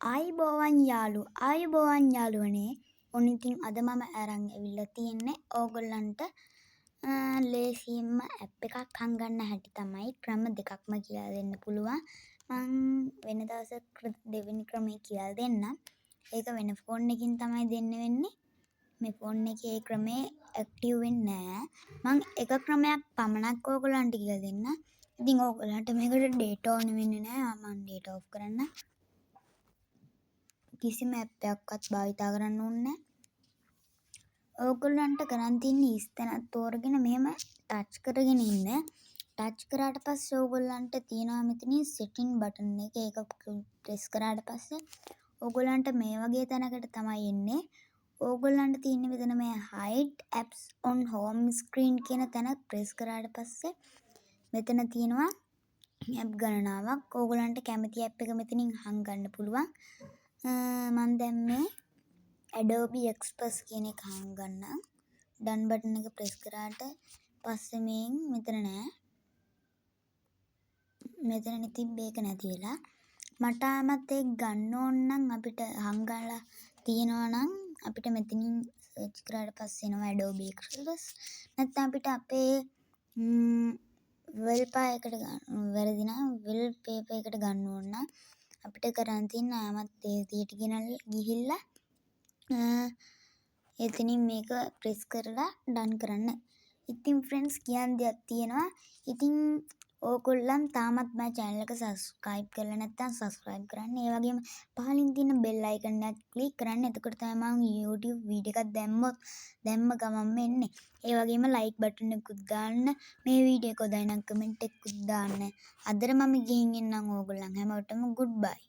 ආයුබෝවන් යාළුවනේ. ඔන්න ඉතින් අද මම අරන් ඇවිල්ලා තියෙන්නේ ඕගොල්ලන්ට ලේසියෙන්ම ඇප් එකක් හංගන්න හැටි තමයි. ක්‍රම දෙකක්ම කියලා දෙන්න පුළුවන්. මං වෙන දවසක දෙවෙනි ක්‍රමේ කියලා දෙන්නම්. ඒක වෙන ෆෝන් එකකින් තමයි දෙන්න වෙන්නේ. මේ ෆෝන් එකේ ඒ ක්‍රමේ ඇක්ටිව් වෙන්නේ නැහැ. මං එක ක්‍රමයක් පමණක් ඕගොල්ලන්ට කියලා දෙන්නම්. ඉතින් ඕගොල්ලන්ට මේකට ඩේටා ඕන වෙන්නේ නැහැ. මම ඩේටා ඔෆ් කරන්න. කිසිම ඇප් එකක්වත් භාවිතා කරන්න ඕනේ නැහැ. ඕගොල්ලන්ට කරන් තියෙන්නේ ඉස්තැනක් තෝරගෙන මෙහෙම ටච් කරගෙන ඉන්න. ටච් කරාට පස්සේ ඕගොල්ලන්ට තියෙනවා මෙතනින් සෙටින් බටන් එක. ඒක ප්‍රෙස් කරාට පස්සේ ඕගොල්ලන්ට මේ වගේ තැනකට තමයි එන්නේ. ඕගොල්ලන්ට තියෙන්නේ මෙතන මේ hide apps on home screen කියන තැන ප්‍රෙස් කරාට පස්සේ මෙතන තියෙනවා ඇප් ගණනාවක්. ඕගොල්ලන්ට කැමති ඇප් එක මෙතනින් හංගන්න පුළුවන්. මම දැන් මේ Adobe Express කියන එක හංගන්නම්. done button එක press කරාට පස්සේ මෙතන නෑ. මෙතන තිබ්බේ ඒක නැති වෙලා. මට ආමත් ඒක ගන්න ඕන නම් අපිට හංගලා තියෙනවා නම් අපිට මෙතනින් search කරාට පස්සේ එනවා Adobe Express. නැත්නම් අපිට අපේ wallpaper එකට වැරදි නම් wallpaper එකට ගන්න ඕන නම් අපිට කරන් තියෙන ආමත් ඒ විදියට ගිහිල්ලා එතනින් මේක ප්‍රෙස් කරලා ඩන් කරන්න. ඉතින් ෆ්‍රෙන්ඩ්ස් කියන්න දෙයක් තියෙනවා. ඉතින් ඕගොල්ලන් තාමත් මගේ channel එක subscribe කරලා නැත්නම් subscribe කරන්න. ඒ වගේම පහලින් තියෙන bell icon එක click කරන්න. එතකොට තමයි මම YouTube වීඩියෝ එකක් දැම්ම ගමන්ම එන්නේ. ඒ වගේම like button එකකුත් දාන්න. මේ වීඩියෝ එක හොඳයි නම් comment එකකුත් දාන්න. අදට මම ගිහින් එන්නම් ඕගොල්ලන් හැමෝටම goodbye.